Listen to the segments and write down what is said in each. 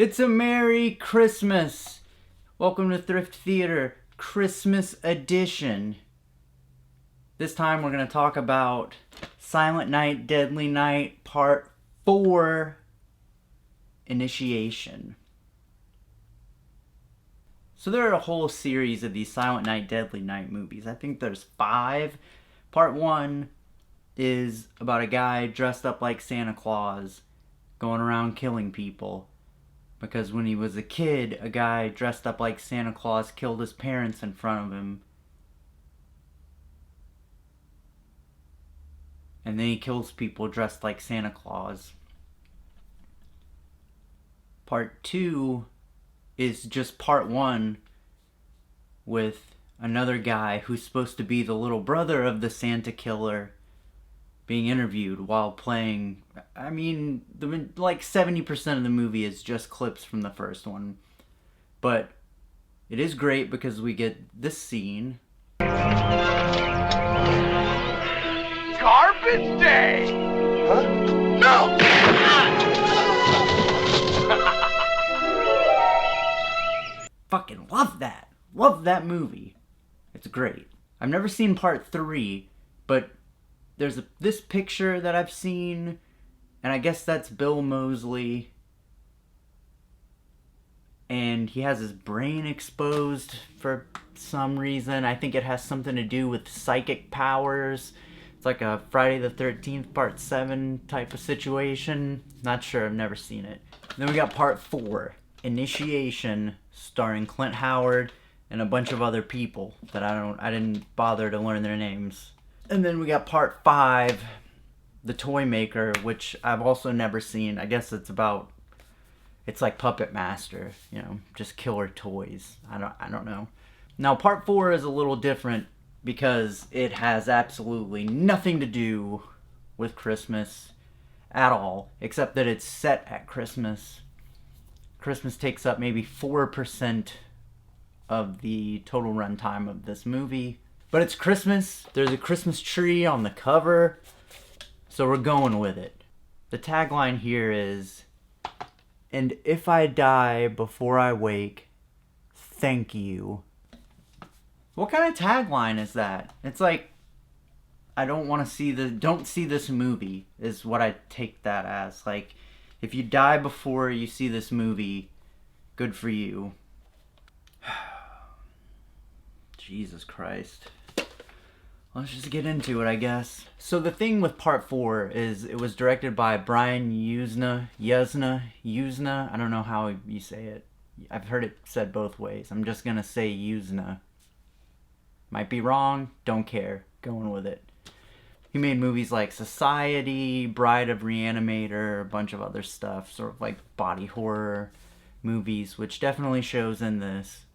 It's a Merry Christmas! Welcome to Thrift Theater, Christmas edition. This time we're going to talk about Silent Night, Deadly Night, Part 4, Initiation. So there are a whole series of these Silent Night, Deadly Night movies. I think there's 5. Part 1 is about a guy dressed up like Santa Claus going around killing people. Because when he was a kid, a guy dressed up like Santa Claus killed his parents in front of him. And then he kills people dressed like Santa Claus. Part 2 is just part 1 with another guy who's supposed to be the little brother of the Santa killer being interviewed while playing. I mean, like 70% of the movie is just clips from the first one. But it is great because we get this scene. Garbage day! Huh? No! Fucking love that. Love that movie. It's great. I've never seen part 3, but there's this picture that I've seen, and I guess that's Bill Moseley. And he has his brain exposed for some reason. I think it has something to do with psychic powers. It's like a Friday the 13th part 7 type of situation. Not sure, I've never seen it. Then we got part 4, Initiation, starring Clint Howard and a bunch of other people that I didn't bother to learn their names. And then we got part 5, The Toy Maker, which I've also never seen. I guess it's like Puppet Master, just killer toys. I don't know. Now part 4 is a little different because it has absolutely nothing to do with Christmas at all, except that it's set at Christmas. Christmas takes up maybe 4% of the total runtime of this movie. But it's Christmas. There's a Christmas tree on the cover. So we're going with it. The tagline here is, "And if I die before I wake, thank you." What kind of tagline is that? It's like, don't see this movie, is what I take that as. Like, if you die before you see this movie, good for you. Jesus Christ. Let's just get into it, I guess. So the thing with part 4 is it was directed by Brian Yuzna. I don't know how you say it. I've heard it said both ways. I'm just gonna say Yuzna. Might be wrong, don't care. Going with it. He made movies like Society, Bride of Reanimator, a bunch of other stuff, sort of like body horror movies, which definitely shows in this.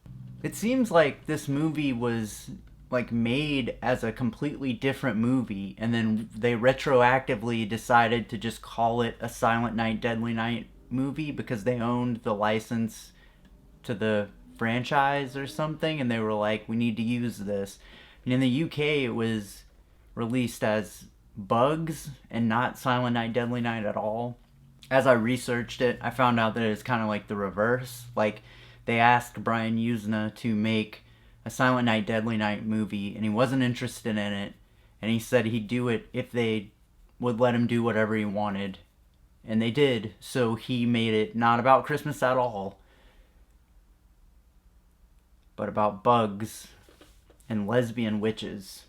It seems like this movie was like made as a completely different movie, and then they retroactively decided to just call it a Silent Night, Deadly Night movie because they owned the license to the franchise or something, and they were like, we need to use this. And in the UK it was released as Bugs and not Silent Night, Deadly Night at all. As I researched it, I found out that it's kind of like the reverse. Like, they asked Brian Yuzna to make a Silent Night, Deadly Night movie, and he wasn't interested in it, and he said he'd do it if they would let him do whatever he wanted, and they did. So he made it not about Christmas at all, but about bugs and lesbian witches.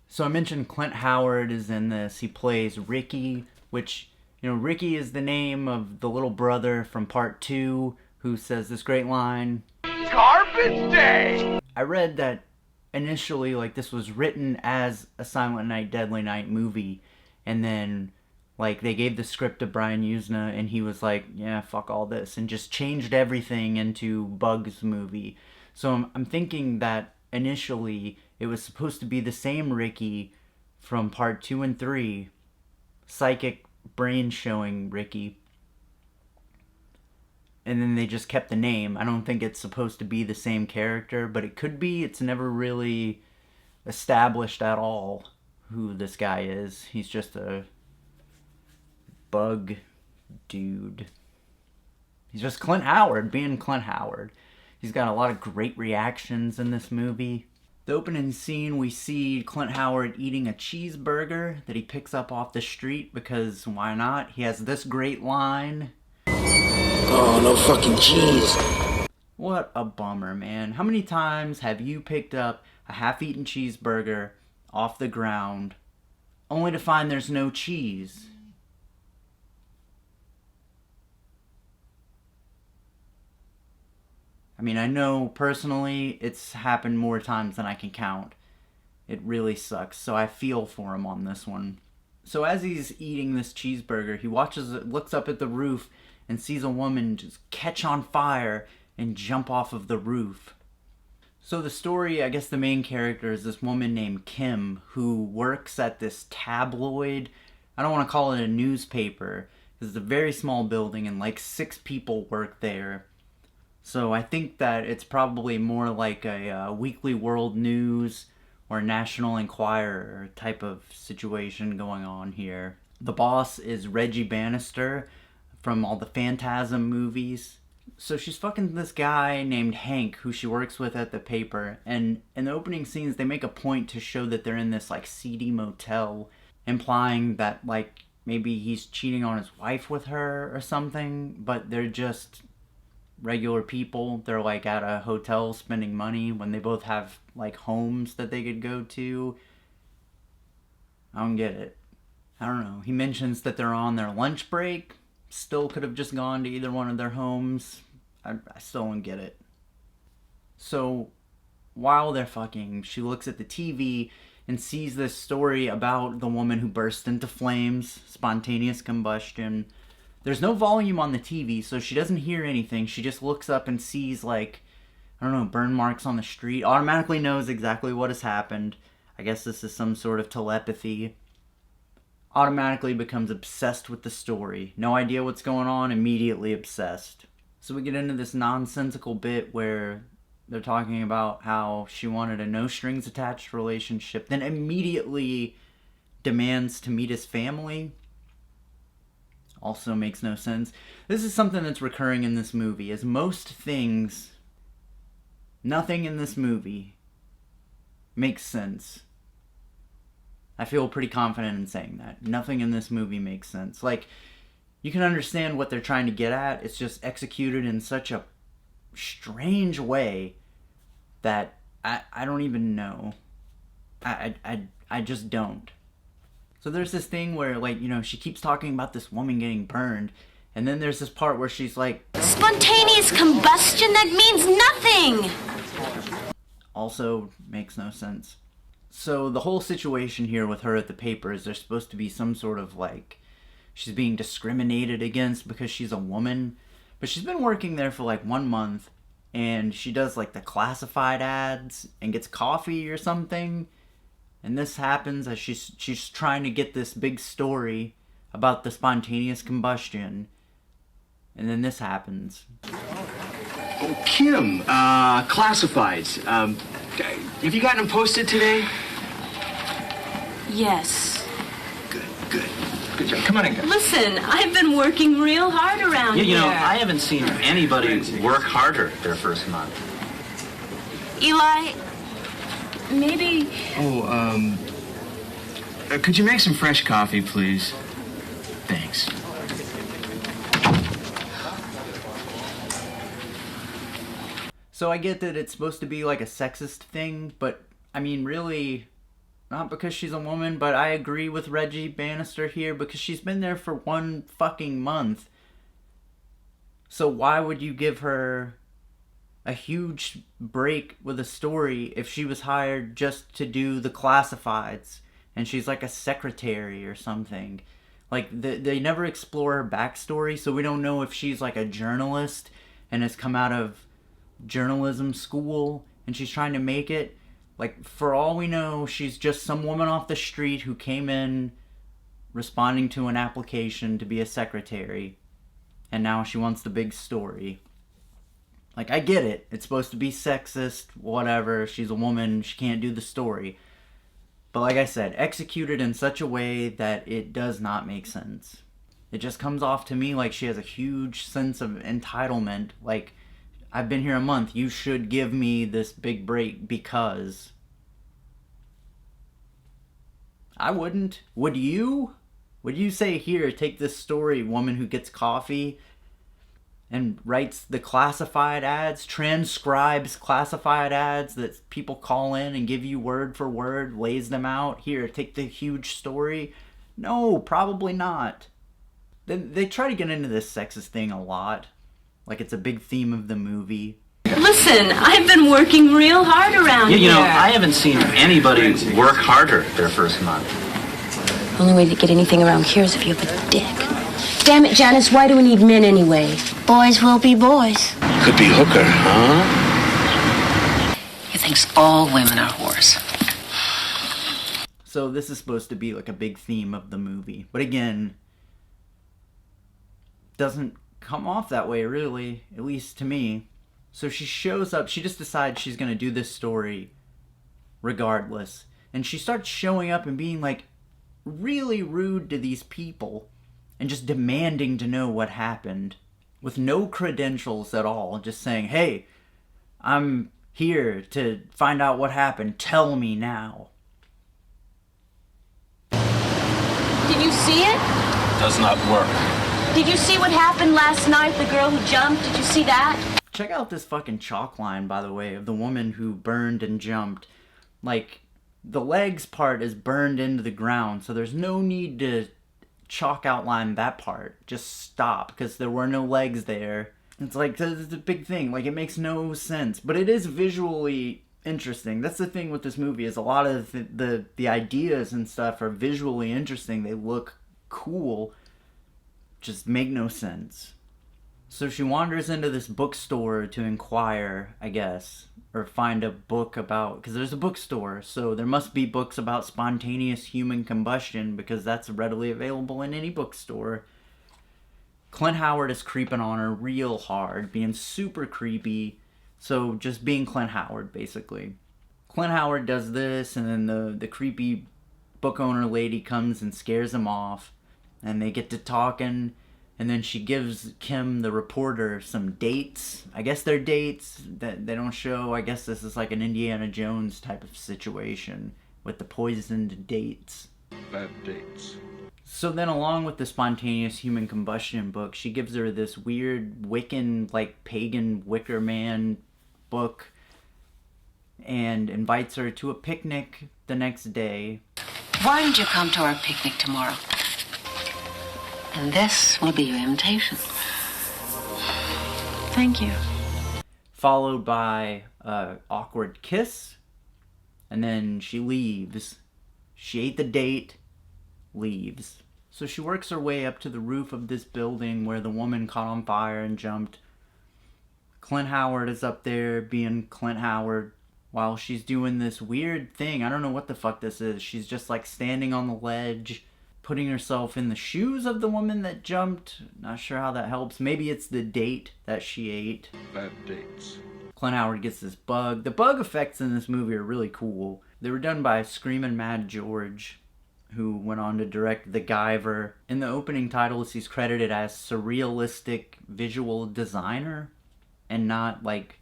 So I mentioned Clint Howard is in this. He plays Ricky, which, Ricky is the name of the little brother from part 2 who says this great line, Garbage day! I read that initially, like, this was written as a Silent Night, Deadly Night movie, and then, like, they gave the script to Brian Yuzna, and he was like, yeah, fuck all this, and just changed everything into Bugs movie. So I'm thinking that initially it was supposed to be the same Ricky from part 2 and 3, psychic brain showing Ricky, and then they just kept the name. I don't think it's supposed to be the same character, but it could be. It's never really established at all who this guy is. He's just a bug dude. He's just Clint Howard being Clint Howard. He's got a lot of great reactions in this movie. The opening scene, we see Clint Howard eating a cheeseburger that he picks up off the street because why not? He has this great line. Oh, no fucking cheese. What a bummer, man. How many times have you picked up a half-eaten cheeseburger off the ground only to find there's no cheese? I mean, I know personally it's happened more times than I can count. It really sucks, so I feel for him on this one. So as he's eating this cheeseburger, he looks up at the roof and sees a woman just catch on fire and jump off of the roof. So the story, I guess the main character is this woman named Kim who works at this tabloid. I don't want to call it a newspaper, because it's a very small building and like 6 people work there. So I think that it's probably more like a Weekly World News or National Enquirer type of situation going on here. The boss is Reggie Bannister from all the Phantasm movies. So she's fucking this guy named Hank who she works with at the paper. And in the opening scenes, they make a point to show that they're in this like seedy motel, implying that like maybe he's cheating on his wife with her or something, but they're just regular people. They're like at a hotel spending money when they both have like homes that they could go to. I don't get it. I don't know. He mentions that they're on their lunch break. Still could have just gone to either one of their homes. I still don't get it. So while they're fucking, she looks at the TV and sees this story about the woman who burst into flames, spontaneous combustion. There's no volume on the TV, so she doesn't hear anything. She just looks up and sees, like, I don't know, burn marks on the street. Automatically knows exactly what has happened. I guess this is some sort of telepathy. Automatically becomes obsessed with the story. No idea what's going on, immediately obsessed. So we get into this nonsensical bit where they're talking about how she wanted a no-strings-attached relationship, then immediately demands to meet his family. Also makes no sense. This is something that's recurring in this movie, as most things, nothing in this movie makes sense. I feel pretty confident in saying that. Nothing in this movie makes sense. Like, you can understand what they're trying to get at, it's just executed in such a strange way that I don't even know. I just don't. So there's this thing where, like, you know, she keeps talking about this woman getting burned, and then there's this part where she's like, spontaneous combustion? That means nothing! Also makes no sense. So the whole situation here with her at the paper is there's supposed to be some sort of, like, she's being discriminated against because she's a woman. But she's been working there for, like, 1 month, and she does, like, the classified ads and gets coffee or something. And this happens as she's trying to get this big story about the spontaneous combustion. And then this happens. Oh, Kim, classifieds. Have you gotten them posted today? Yes. Good job. Come on in, guys. Listen, I've been working real hard around Yeah, here. you know, I haven't seen anybody work harder their first month. Eli, maybe... Oh, could you make some fresh coffee, please? Thanks. So I get that it's supposed to be like a sexist thing, but I mean, really, not because she's a woman, but I agree with Reggie Bannister here because she's been there for 1 fucking month. So why would you give her a huge break with a story if she was hired just to do the classifieds and she's like a secretary or something? Like, they never explore her backstory, so we don't know if she's like a journalist and has come out of journalism school and she's trying to make it. Like, for all we know, she's just some woman off the street who came in responding to an application to be a secretary, and now she wants the big story. Like, I get it. It's supposed to be sexist, whatever. She's a woman. She can't do the story. But like I said, executed in such a way that it does not make sense. It just comes off to me like she has a huge sense of entitlement. Like, I've been here a month, you should give me this big break because... I wouldn't. Would you? Would you say, here, take this story, woman who gets coffee and writes the classified ads, transcribes classified ads that people call in and give you word for word, lays them out. Here, take the huge story. No, probably not. They try to get into this sexist thing a lot. Like it's a big theme of the movie. Listen, I've been working real hard around You here. know, I haven't seen anybody work harder their first month. Only way to get anything around here is if you have a dick. Damn it, Janice, why do we need men anyway? Boys will be boys. Could be hooker, huh? He thinks all women are whores. So this is supposed to be like a big theme of the movie. But again, doesn't come off that way really, at least to me. So she shows up, she just decides she's going to do this story regardless. And she starts showing up and being like really rude to these people and just demanding to know what happened with no credentials at all. Just saying, hey, I'm here to find out what happened. Tell me now. Did you see it? Does not work. Did you see what happened last night? The girl who jumped? Did you see that? Check out this fucking chalk line, by the way, of the woman who burned and jumped. Like, the legs part is burned into the ground, so there's no need to chalk outline that part. Just stop, because there were no legs there. It's like, it's a big thing. Like, it makes no sense. But it is visually interesting. That's the thing with this movie, is a lot of the ideas and stuff are visually interesting. They look cool. Just make no sense. So she wanders into this bookstore to inquire, I guess, or find a book about, because there's a bookstore, so there must be books about spontaneous human combustion, because that's readily available in any bookstore. Clint Howard is creeping on her real hard, being super creepy, so just being Clint Howard, basically. Clint Howard does this, and then the creepy book owner lady comes and scares him off, and they get to talking. And then she gives Kim, the reporter, some dates. I guess they're dates that they don't show. I guess this is like an Indiana Jones type of situation with the poisoned dates. Bad dates. So then along with the spontaneous human combustion book, she gives her this weird Wiccan, like pagan Wicker Man book and invites her to a picnic the next day. Why don't you come to our picnic tomorrow? And this will be your invitation. Thank you. Followed by an awkward kiss, and then she leaves. She ate the date, leaves. So she works her way up to the roof of this building where the woman caught on fire and jumped. Clint Howard is up there being Clint Howard while she's doing this weird thing. I don't know what the fuck this is. She's just like standing on the ledge, putting herself in the shoes of the woman that jumped. Not sure how that helps. Maybe it's the date that she ate. Bad dates. Clint Howard gets this bug. The bug effects in this movie are really cool. They were done by Screamin' Mad George, who went on to direct The Guyver. In the opening titles, he's credited as surrealistic visual designer and not like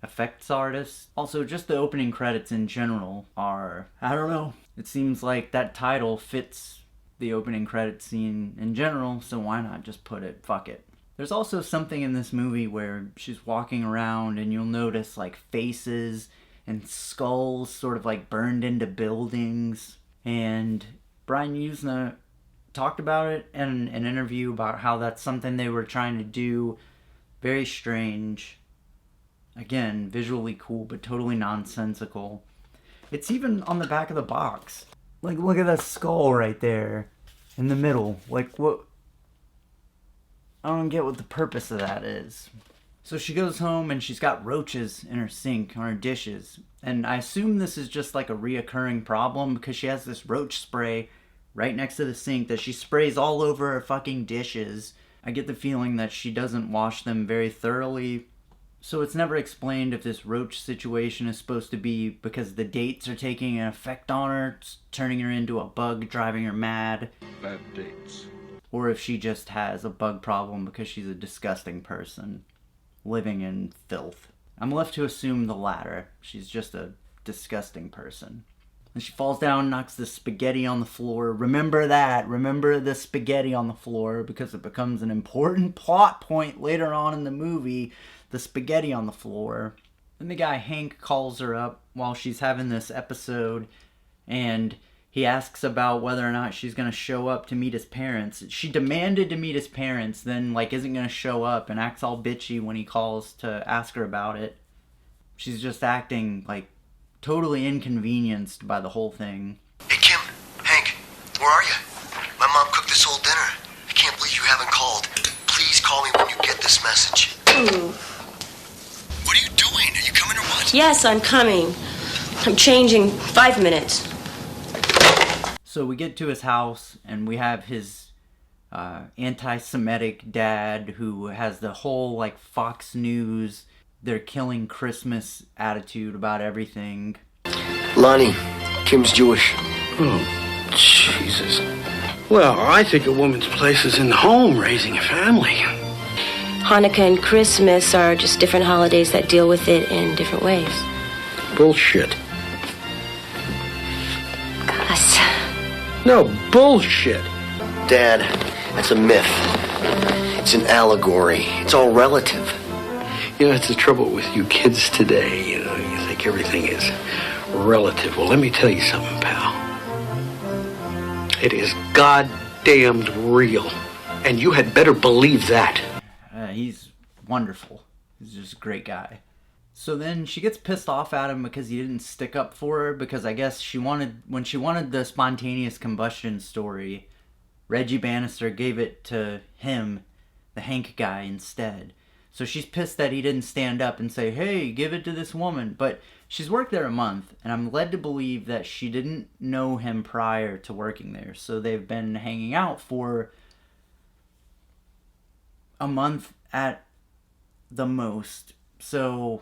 effects artist. Also, just the opening credits in general are, I don't know. It seems like that title fits the opening credit scene in general, so why not just put it? Fuck it. There's also something in this movie where she's walking around and you'll notice like faces and skulls sort of like burned into buildings. And Brian Usna talked about it in an interview about how that's something they were trying to do. Very strange. Again, visually cool, but totally nonsensical. It's even on the back of the box. Like, look at that skull right there in the middle. Like, what? I don't get what the purpose of that is. So she goes home and she's got roaches in her sink on her dishes. And I assume this is just like a reoccurring problem because she has this roach spray right next to the sink that she sprays all over her fucking dishes. I get the feeling that she doesn't wash them very thoroughly. So it's never explained if this roach situation is supposed to be because the dates are taking an effect on her, turning her into a bug, driving her mad. Bad dates. or if she just has a bug problem because she's a disgusting person living in filth. I'm left to assume the latter. She's just a disgusting person. And she falls down, knocks the spaghetti on the floor. Remember that. Remember the spaghetti on the floor, because it becomes an important plot point later on in the movie. The spaghetti on the floor. Then the guy Hank calls her up while she's having this episode, and he asks about whether or not she's going to show up to meet his parents. She demanded to meet his parents, then isn't going to show up and acts all bitchy when he calls to ask her about it. She's just acting totally inconvenienced by the whole thing. Hey, Kim, Hank, where are you? My mom cooked this whole dinner. I can't believe you haven't called. Please call me when you get this message. What are you doing? Are you coming or what? Yes, I'm coming. I'm changing. 5 minutes. So we get to his house, and we have his anti-Semitic dad who has the whole Fox News, they're killing Christmas attitude about everything. Lonnie, Kim's Jewish. Oh, Jesus. Well, I think a woman's place is in the home, raising a family. Hanukkah and Christmas are just different holidays that deal with it in different ways. Bullshit. Gus. No, bullshit. Dad, that's a myth. It's an allegory. It's all relative. You know, it's the trouble with you kids today. You think everything is relative. Well, let me tell you something, pal. It is goddamned real. And you had better believe that. He's wonderful. He's just a great guy. So then she gets pissed off at him because he didn't stick up for her, because I guess when she wanted the spontaneous combustion story, Reggie Bannister gave it to him, the Hank guy, instead. So she's pissed that he didn't stand up and say, hey, give it to this woman. But she's worked there a month, and I'm led to believe that she didn't know him prior to working there. So they've been hanging out for a month at the most. So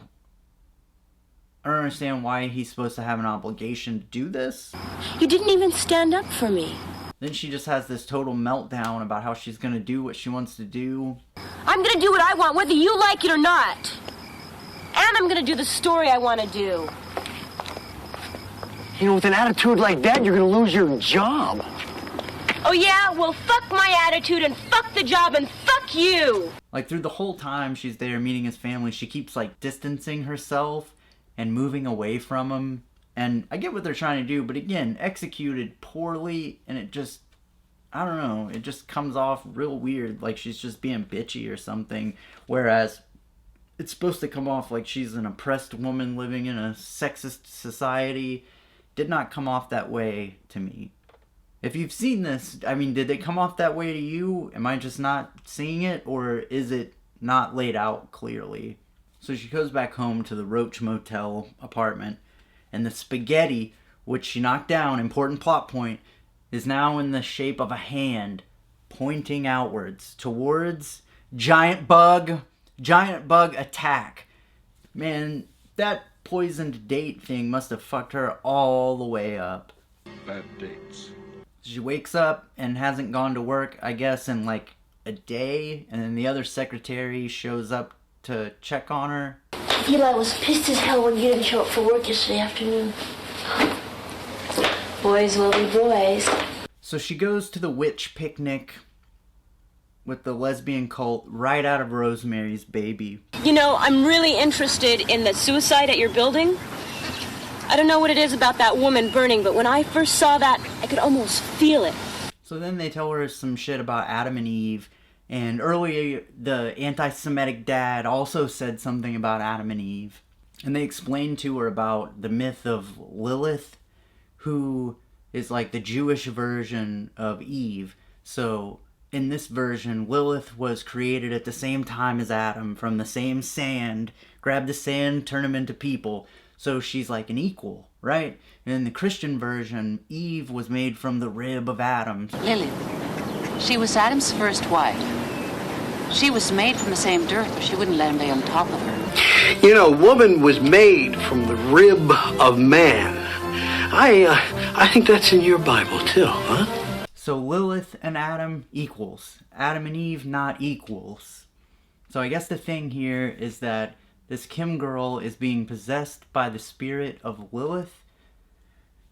I don't understand why he's supposed to have an obligation to do this. You didn't even stand up for me. Then she just has this total meltdown about how she's going to do what she wants to do. I'm gonna do what I want, whether you like it or not. And I'm gonna do the story I want to do. You know, with an attitude like that, you're gonna lose your job. Oh yeah? Well, fuck my attitude and fuck the job and fuck you! Through the whole time she's there meeting his family, she keeps distancing herself and moving away from him. And I get what they're trying to do, but again, executed poorly, and it just, I don't know, it just comes off real weird, like she's just being bitchy or something, whereas it's supposed to come off like she's an oppressed woman living in a sexist society. Did not come off that way to me. If you've seen this, I mean, did it come off that way to you? Am I just not seeing it, or is it not laid out clearly? So she goes back home to the Roach Motel apartment, and the spaghetti, which she knocked down, important plot point, is now in the shape of a hand pointing outwards towards giant bug attack. Man, that poisoned date thing must have fucked her all the way up. Bad dates. She wakes up and hasn't gone to work, I guess, in a day, and then the other secretary shows up to check on her. Eli was pissed as hell when you didn't show up for work yesterday afternoon. Boys will be boys. So she goes to the witch picnic with the lesbian cult right out of Rosemary's Baby. You know, I'm really interested in the suicide at your building. I don't know what it is about that woman burning, but when I first saw that, I could almost feel it. So then they tell her some shit about Adam and Eve. And earlier, the anti-Semitic dad also said something about Adam and Eve. And they explained to her about the myth of Lilith, who is like the Jewish version of Eve. So in this version, Lilith was created at the same time as Adam from the same sand. Grab the sand, turn them into people. So she's like an equal, right? And in the Christian version, Eve was made from the rib of Adam. Lily, she was Adam's first wife. She was made from the same dirt, or she wouldn't let him lay on top of her. You know, woman was made from the rib of man. I think that's in your Bible, too, huh? So Lilith and Adam equals. Adam and Eve not equals. So I guess the thing here is that this Kim girl is being possessed by the spirit of Lilith.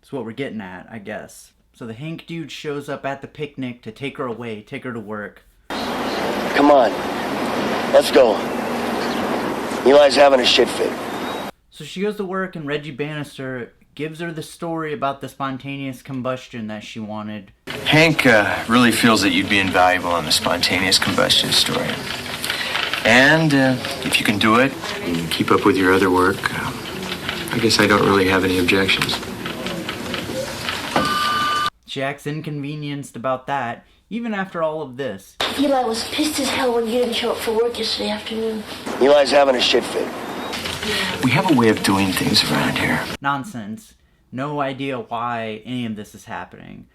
That's what we're getting at, I guess. So the Hank dude shows up at the picnic to take her away, take her to work. Come on. Let's go. Eli's having a shit fit. So she goes to work and Reggie Bannister gives her the story about the spontaneous combustion that she wanted. Hank really feels that you'd be invaluable on the spontaneous combustion story. And if you can do it and keep up with your other work, I guess I don't really have any objections. She acts inconvenienced about that, even after all of this. Eli was pissed as hell when you didn't show up for work yesterday afternoon. Eli's having a shit fit. We have a way of doing things around here. Nonsense. No idea why any of this is happening.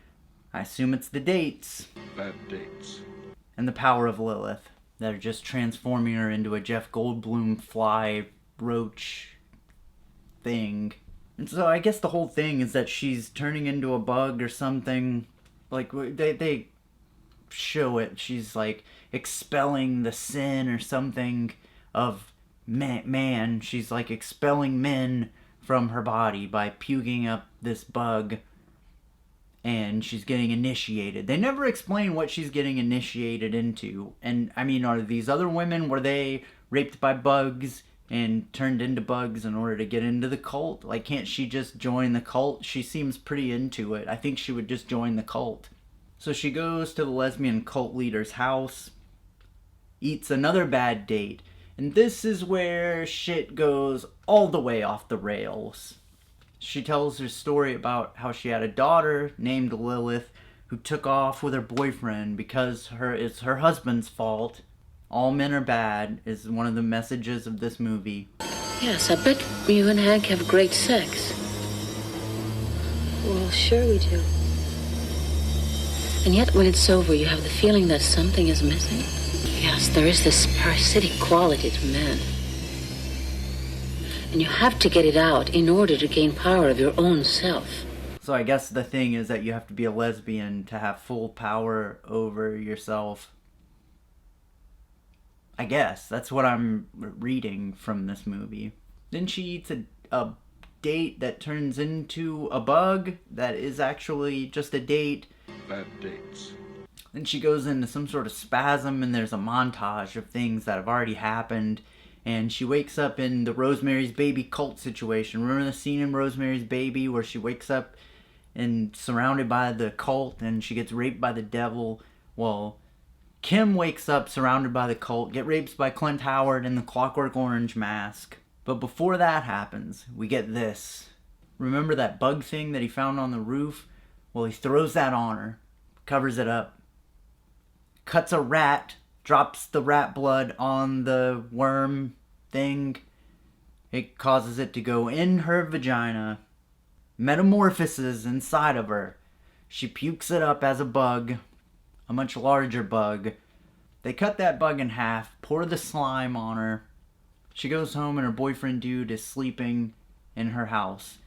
I assume it's the dates. Bad dates. And the power of Lilith that are just transforming her into a Jeff Goldblum fly roach thing. And so I guess the whole thing is that she's turning into a bug or something. Like, they show it. She's, like, expelling the sin or something of man. She's, like, expelling men from her body by puking up this bug. And she's getting initiated. They never explain what she's getting initiated into. And, I mean, are these other women, were they raped by bugs and turned into bugs in order to get into the cult? Like, can't she just join the cult? She seems pretty into it. I think she would just join the cult. So she goes to the lesbian cult leader's house, eats another bad date, and this is where shit goes all the way off the rails. She tells her story about how she had a daughter named Lilith who took off with her boyfriend because it's her husband's fault. All men are bad is one of the messages of this movie. Yes, I bet you and Hank have great sex. Well, sure we do. And yet when it's over, you have the feeling that something is missing. Yes, there is this parasitic quality to men. And you have to get it out in order to gain power of your own self. So I guess the thing is that you have to be a lesbian to have full power over yourself. I guess. That's what I'm reading from this movie. Then she eats a date that turns into a bug that is actually just a date. Bad dates. Then she goes into some sort of spasm and there's a montage of things that have already happened. And she wakes up in the Rosemary's Baby cult situation. Remember the scene in Rosemary's Baby where she wakes up and surrounded by the cult and she gets raped by the devil? Well, Kim wakes up surrounded by the cult, get raped by Clint Howard in the Clockwork Orange mask. But before that happens, we get this. Remember that bug thing that he found on the roof? Well, he throws that on her, covers it up, cuts a rat, drops the rat blood on the worm thing. It causes it to go in her vagina, metamorphoses inside of her. She pukes it up as a bug, a much larger bug. They cut that bug in half, pour the slime on her. She goes home and her boyfriend dude is sleeping in her house.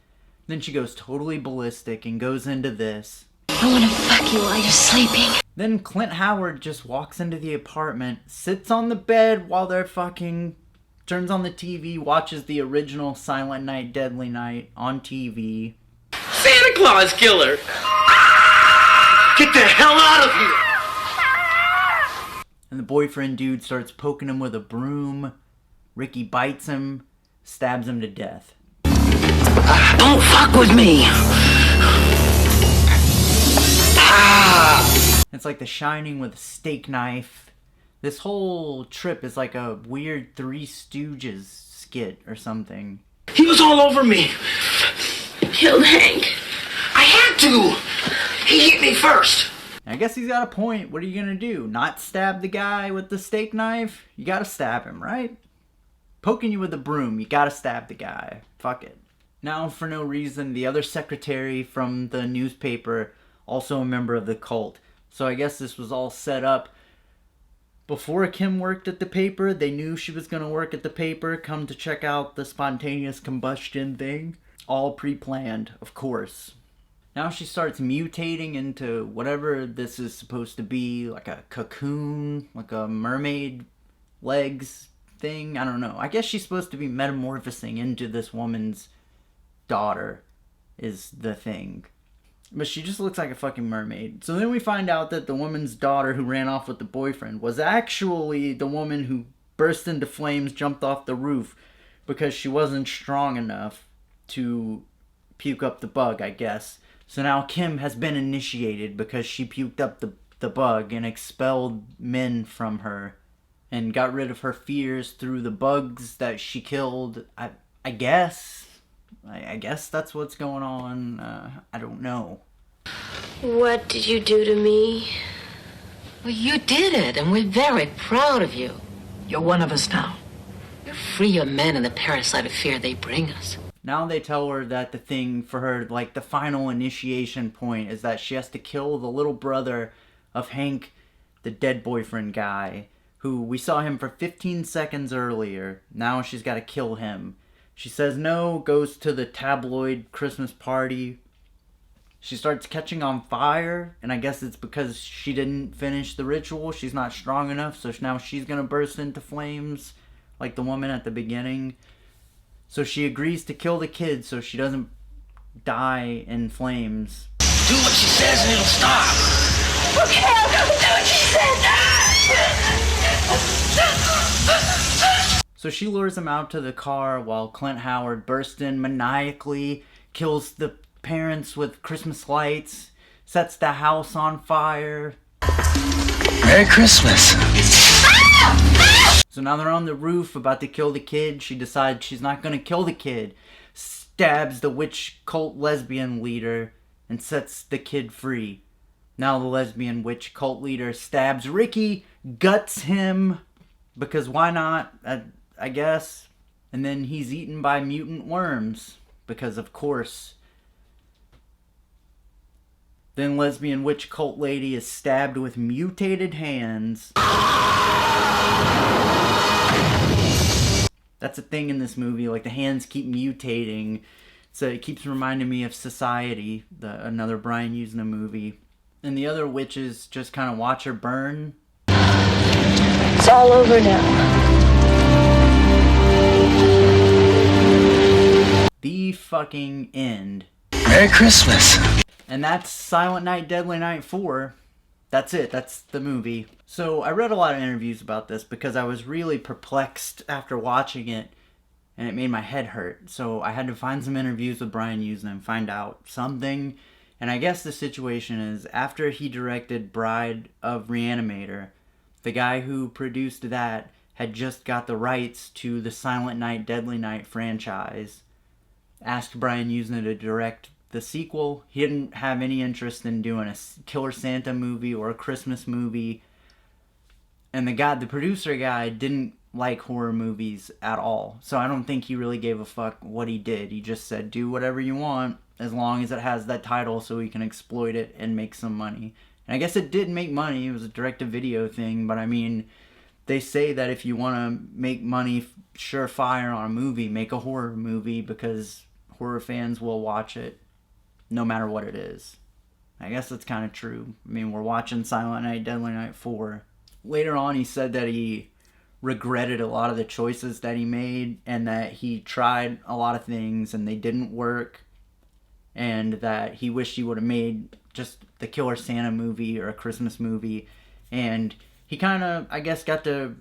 Then she goes totally ballistic and goes into this. I want to fuck you while you're sleeping. Then Clint Howard just walks into the apartment, sits on the bed while they're fucking, turns on the TV, watches the original Silent Night, Deadly Night on TV. Santa Claus killer! Get the hell out of here! And the boyfriend dude starts poking him with a broom. Ricky bites him, stabs him to death. Don't fuck with me! It's like The Shining with a steak knife. This whole trip is like a weird Three Stooges skit or something. He was all over me. Killed Hank. I had to! He hit me first! I guess he's got a point. What are you gonna do? Not stab the guy with the steak knife? You gotta stab him, right? Poking you with a broom, you gotta stab the guy. Fuck it. Now, for no reason, the other secretary from the newspaper, also a member of the cult. So I guess this was all set up. Before Kim worked at the paper, they knew she was gonna work at the paper, come to check out the spontaneous combustion thing. All pre-planned, of course. Now she starts mutating into whatever this is supposed to be, like a cocoon, like a mermaid legs thing. I don't know. I guess she's supposed to be metamorphosing into this woman's daughter is the thing. But she just looks like a fucking mermaid. So then we find out that the woman's daughter who ran off with the boyfriend was actually the woman who burst into flames, jumped off the roof because she wasn't strong enough to puke up the bug, I guess. So now Kim has been initiated because she puked up the bug and expelled men from her and got rid of her fears through the bugs that she killed. I guess. I guess that's what's going on. I don't know. What did you do to me? Well, you did it, and we're very proud of you. You're one of us now. You free your men of the parasite of fear they bring us. Now they tell her that the thing for her, like the final initiation point, is that she has to kill the little brother of Hank, the dead boyfriend guy, who we saw him for 15 seconds earlier. Now she's got to kill him. She says no, goes to the tabloid Christmas party. She starts catching on fire, and I guess it's because she didn't finish the ritual. She's not strong enough, so now she's going to burst into flames like the woman at the beginning. So she agrees to kill the kid so she doesn't die in flames. Do what she says and it'll stop. Okay, I'll go do what she said. So she lures him out to the car while Clint Howard bursts in maniacally, kills the parents with Christmas lights, sets the house on fire. Merry Christmas. So now they're on the roof about to kill the kid. She decides she's not going to kill the kid. Stabs the witch cult lesbian leader and sets the kid free. Now the lesbian witch cult leader stabs Ricky, guts him, because why not, I guess. And then he's eaten by mutant worms, because of course. Then lesbian witch cult lady is stabbed with mutated hands. That's a thing in this movie, like the hands keep mutating. So it keeps reminding me of Society, another Brian Usna movie. And the other witches just kind of watch her burn. It's all over now. The fucking end. Merry Christmas. And that's Silent Night, Deadly Night 4. That's it. That's the movie. So I read a lot of interviews about this because I was really perplexed after watching it, and it made my head hurt. So I had to find some interviews with Brian Usna and find out something. And I guess the situation is, after he directed Bride of Reanimator, the guy who produced that had just got the rights to the Silent Night, Deadly Night franchise. Asked Brian Usna to direct the sequel. He didn't have any interest in doing a Killer Santa movie or a Christmas movie. And the producer guy didn't like horror movies at all. So I don't think he really gave a fuck what he did. He just said, do whatever you want, as long as it has that title so we can exploit it and make some money. And I guess it did make money. It was a direct-to-video thing. But I mean, they say that if you want to make money surefire on a movie, make a horror movie, because horror fans will watch it no matter what it is. I guess that's kind of true. I mean, we're watching Silent Night, Deadly Night 4. Later on, he said that he regretted a lot of the choices that he made, and that he tried a lot of things and they didn't work, and that he wished he would have made just the Killer Santa movie or a Christmas movie. And he kind of, I guess, got to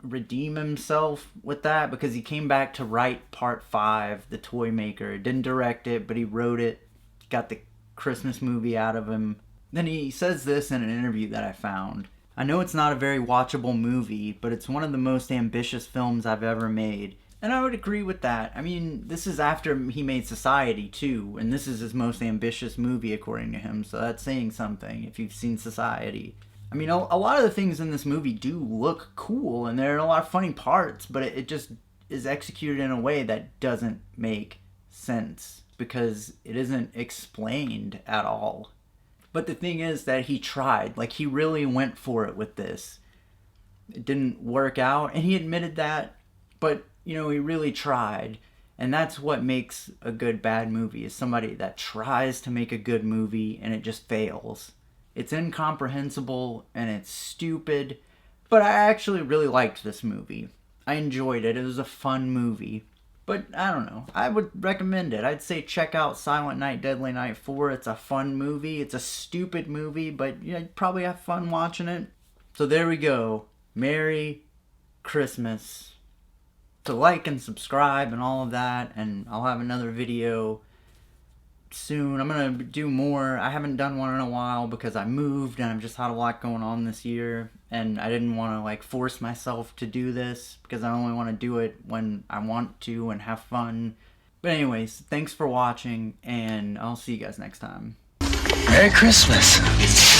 redeem himself with that, because he came back to write Part 5, The Toy Maker. Didn't direct it, but he wrote it, got the Christmas movie out of him. Then he says this in an interview that I found. I know it's not a very watchable movie, but it's one of the most ambitious films I've ever made. And I would agree with that. I mean, this is after he made Society too, and this is his most ambitious movie according to him, so that's saying something if you've seen Society. I mean, a lot of the things in this movie do look cool, and there are a lot of funny parts, but it just is executed in a way that doesn't make sense, because it isn't explained at all. But the thing is that he tried. Like, he really went for it with this. It didn't work out, and he admitted that, but, you know, he really tried. And that's what makes a good bad movie, is somebody that tries to make a good movie and it just fails. It's incomprehensible and it's stupid, but I actually really liked this movie. I enjoyed it. It was a fun movie. But I don't know. I would recommend it. I'd say check out Silent Night, Deadly Night 4. It's a fun movie. It's a stupid movie, but you'd probably have fun watching it. So there we go. Merry Christmas. To like and subscribe and all of that, and I'll have another video soon. I'm gonna do more. I haven't done one in a while because I moved and I've just had a lot going on this year, and I didn't want to like force myself to do this because I only want to do it when I want to and have fun. But anyways, thanks for watching, and I'll see you guys next time. Merry Christmas.